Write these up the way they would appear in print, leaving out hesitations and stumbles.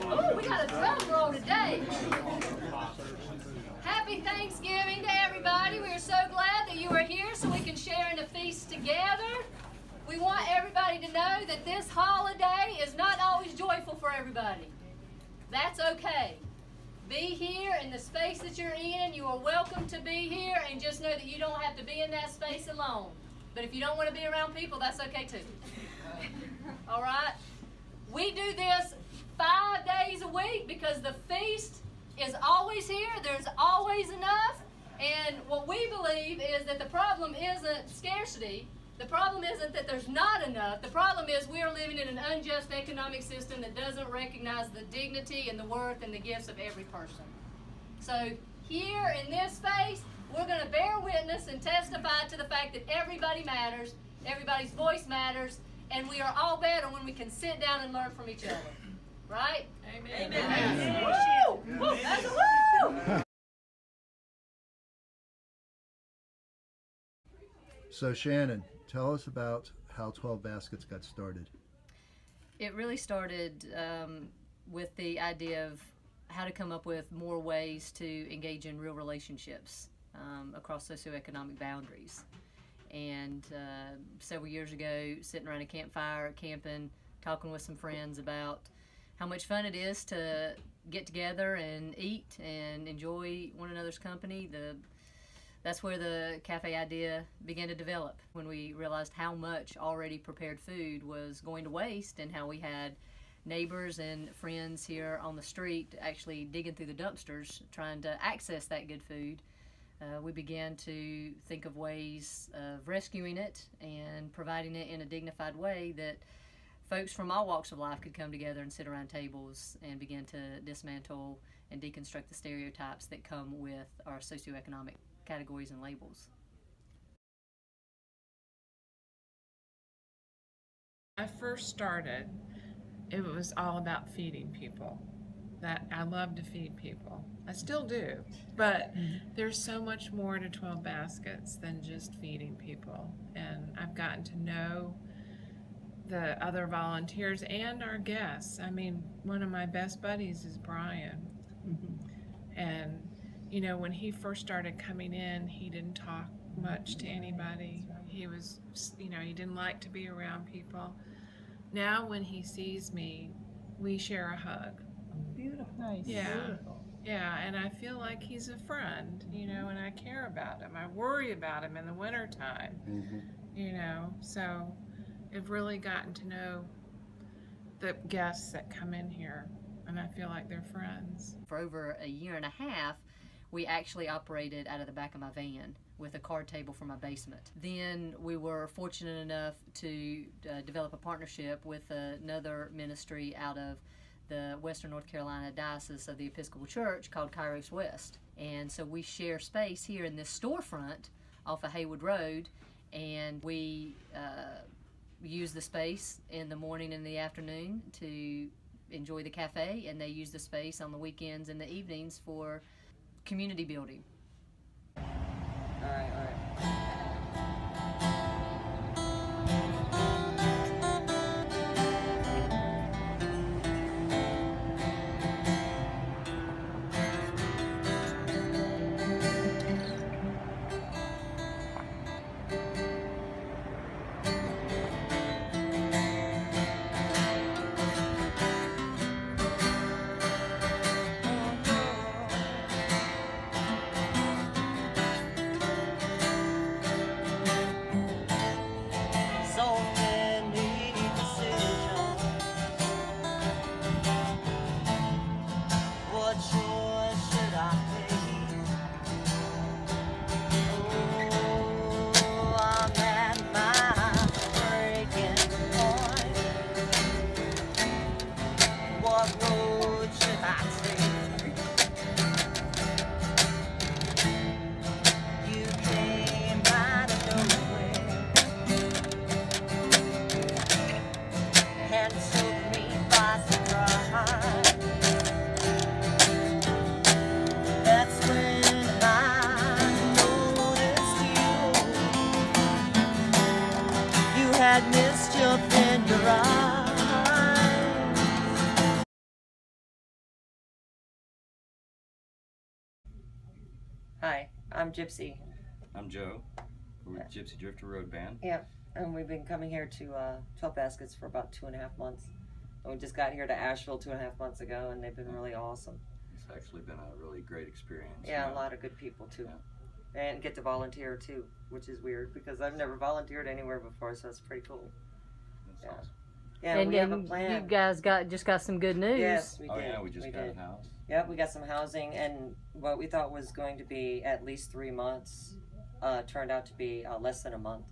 Oh, we got a drum roll today. Happy Thanksgiving to everybody. We are so glad that you are here so we can share in the feast together. We want everybody to know that this holiday is not always joyful for everybody. That's okay. Be here in the space that you're in. You are welcome to be here, and just know that you don't have to be in that space alone. But if you don't want to be around people, that's okay too. All right? We do this 5 days a week because the feast is always here. There's always enough. And what we believe is that the problem isn't scarcity. The problem isn't that there's not enough. The problem is we are living in an unjust economic system that doesn't recognize the dignity and the worth and the gifts of every person. So here in this space, we're going to bear witness and testify to the fact that everybody matters, everybody's voice matters, and we are all better when we can sit down and learn from each other. Right? Amen. Amen. Woo! Woo! That's a woo! So Shannon, tell us about how 12 Baskets got started. It really started with the idea of how to come up with more ways to engage in real relationships across socioeconomic boundaries. And several years ago, sitting around a campfire, camping, talking with some friends about how much fun it is to get together and eat and enjoy one another's company. That's where the cafe idea began to develop, when we realized how much already prepared food was going to waste and how we had neighbors and friends here on the street actually digging through the dumpsters trying to access that good food. We began to think of ways of rescuing it and providing it in a dignified way that folks from all walks of life could come together and sit around tables and begin to dismantle and deconstruct the stereotypes that come with our socioeconomic categories and labels. I first started, it was all about feeding people. That I love to feed people. I still do, but there's so much more to 12 Baskets than just feeding people. And I've gotten to know the other volunteers and our guests. I mean, one of my best buddies is Brian. And you know, when he first started coming in, he didn't talk much to anybody. He was, you know, he didn't like to be around people. Now when he sees me, we share a hug. Beautiful. Nice. Yeah. Beautiful. Yeah, and I feel like he's a friend, you know, and I care about him. I worry about him in the wintertime, you know, so I've really gotten to know the guests that come in here, and I feel like they're friends. For over a year and a half, we actually operated out of the back of my van with a card table for my basement. Then we were fortunate enough to develop a partnership with another ministry out of the Western North Carolina Diocese of the Episcopal Church called Kairos West. And so we share space here in this storefront off of Haywood Road, and we use the space in the morning and the afternoon to enjoy the cafe, and they use the space on the weekends and the evenings for community building. All right. Hi, I'm Gypsy. I'm Joe. We're with Gypsy Drifter Road Band. Yeah, and we've been coming here to 12 Baskets for about 2.5 months. And we just got here to Asheville 2.5 months ago, and they've been really awesome. It's actually been a really great experience. Yeah, a lot of good people too. Yeah. And get to volunteer too, which is weird because I've never volunteered anywhere before, so it's pretty cool. That's Yeah. awesome. Yeah, And we have a you plan. guys just got some good news. Yes, we Oh did. yeah, we just got did. a house. Yep, we got some housing, and what we thought was going to be at least 3 months turned out to be less than a month.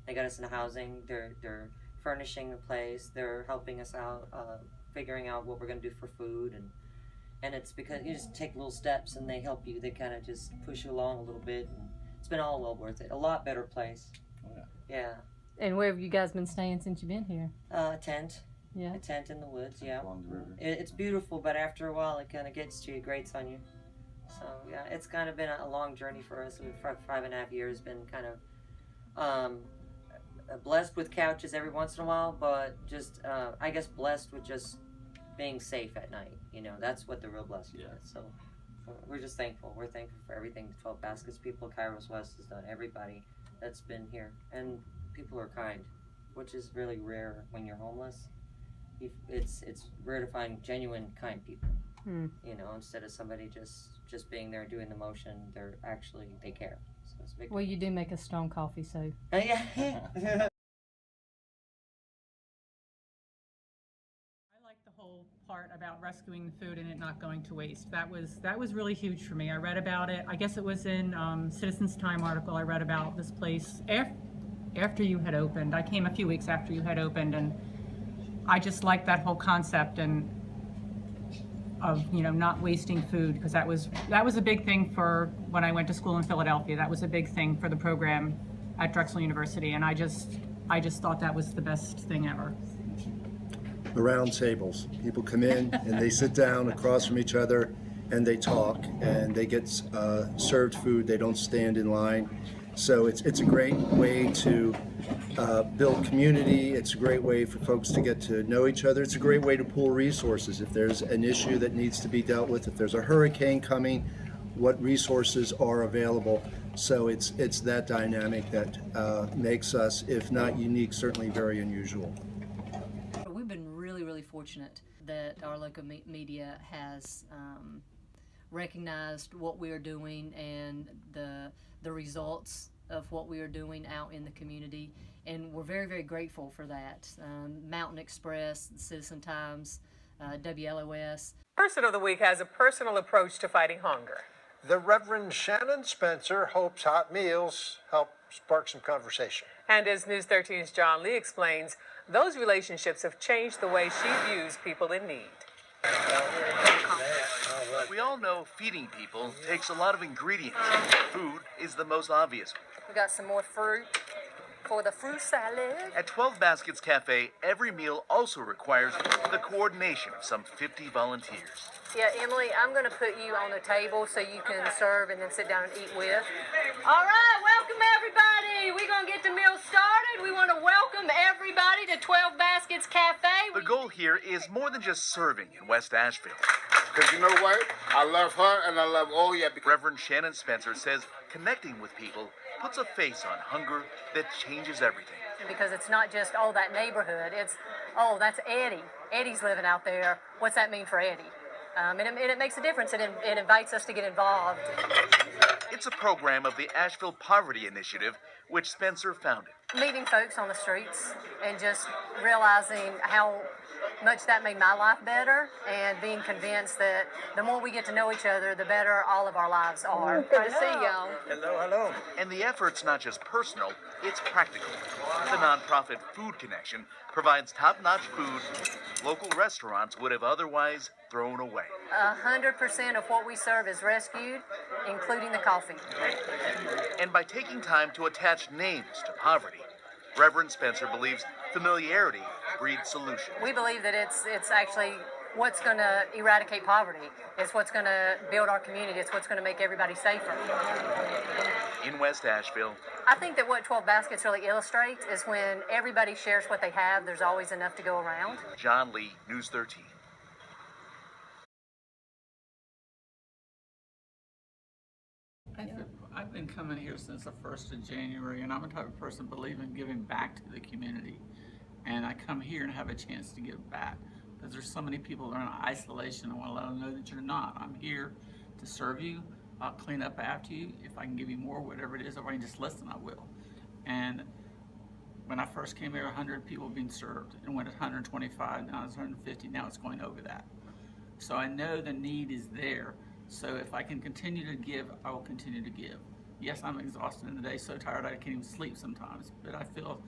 They got us in housing. They're furnishing the place. They're helping us out, figuring out what we're going to do for food, and it's because you just take little steps and they help you. They kind of just push you along a little bit, and it's been all well worth it. A lot better place. Oh, yeah. Yeah. And where have you guys been staying since you've been here? A tent. Yeah. A tent in the woods. Yeah. Along the river. It's beautiful, but after a while, it kind of gets to you, grates on you. So yeah, it's kind of been a long journey for us. We've for 5.5 years been kind of blessed with couches every once in a while, but just I guess blessed with just being safe at night. You know, that's what the real blessing is. So we're just thankful. We're thankful for everything the 12 Baskets people, Kairos West has done. Everybody that's been here, and people are kind, which is really rare when you're homeless. It's rare to find genuine kind people. You know, instead of somebody just being there doing the motion, they care. So it's a big. Well, you do make a strong coffee, so. Yeah. I like the whole part about rescuing the food and it not going to waste. That was really huge for me. I read about it. I guess it was in Citizens Time article. I read about this place after you had opened. I came a few weeks after you had opened, and I just liked that whole concept and of not wasting food, because that was a big thing for when I went to school in Philadelphia. That was a big thing for the program at Drexel University, and I just thought that was the best thing ever. The round tables. People come in and they sit down across from each other and they talk and they get served food. They don't stand in line. So it's a great way to build community. It's a great way for folks to get to know each other. It's a great way to pool resources. If there's an issue that needs to be dealt with, if there's a hurricane coming, what resources are available. So it's that dynamic that makes us, if not unique, certainly very unusual. We've been really fortunate that our local media has recognized what we are doing and the results of what we are doing out in the community, and we're very grateful for that. Mountain Express, Citizen Times, WLOS. Person of the Week has a personal approach to fighting hunger. The Reverend Shannon Spencer hopes hot meals help spark some conversation. And as News 13's John Lee explains, those relationships have changed the way she views people in need. We all know feeding people takes a lot of ingredients. Food is the most obvious. We got some more fruit for the fruit salad. At 12 Baskets Cafe, every meal also requires the coordination of some 50 volunteers. Yeah, Emily, I'm going to put you on the table so you can serve and then sit down and eat with. All right, welcome everybody. We're going to get the meal started. We want to welcome everybody to 12 Baskets Cafe. The goal here is more than just serving in West Asheville. Because you know what? I love her and I love all you. Reverend Shannon Spencer says connecting with people puts a face on hunger that changes everything. Because it's not just, oh, that neighborhood. It's, oh, that's Eddie. Eddie's living out there. What's that mean for Eddie? And it makes a difference. It invites us to get involved. It's a program of the Asheville Poverty Initiative, which Spencer founded. Meeting folks on the streets and just realizing how much that made my life better, and being convinced that the more we get to know each other, the better all of our lives are. Good to see y'all. Hello, hello. And the effort's not just personal, it's practical. The nonprofit Food Connection provides top-notch food local restaurants would have otherwise thrown away. 100% of what we serve is rescued, including the coffee. And by taking time to attach names to poverty, Reverend Spencer believes familiarity breeds solutions. We believe that it's actually what's going to eradicate poverty. It's what's going to build our community. It's what's going to make everybody safer. In West Asheville, I think that what 12 Baskets really illustrates is when everybody shares what they have, there's always enough to go around. John Lee, News 13. I've been coming here since the 1st of January, and I'm the type of person who believes in giving back to the community. And I come here and have a chance to give back. Because there's so many people that are in isolation. I want to let them know that you're not. I'm here to serve you. I'll clean up after you. If I can give you more, whatever it is, or I can just listen, I will. And when I first came here, 100 people being served. And went at 125, now it's 150, now it's going over that. So I know the need is there. So if I can continue to give, I will continue to give. Yes, I'm exhausted in the day, so tired I can't even sleep sometimes, but I feel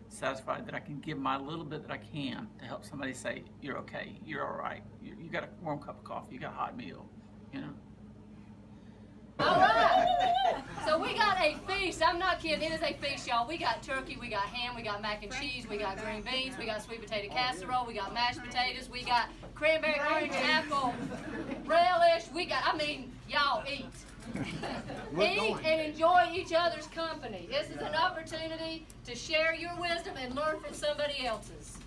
satisfied that I can give my little bit that I can to help somebody say, you're okay, you're all right, you got a warm cup of coffee, you got a hot meal, you know? All right. So we got a feast. I'm not kidding. It is a feast, y'all. We got turkey, we got ham, we got mac and cheese, we got green beans, we got sweet potato casserole, we got mashed potatoes, we got cranberry, orange, apple, relish. I mean, y'all eat. Eat and enjoy each other's company. This is an opportunity to share your wisdom and learn from somebody else's.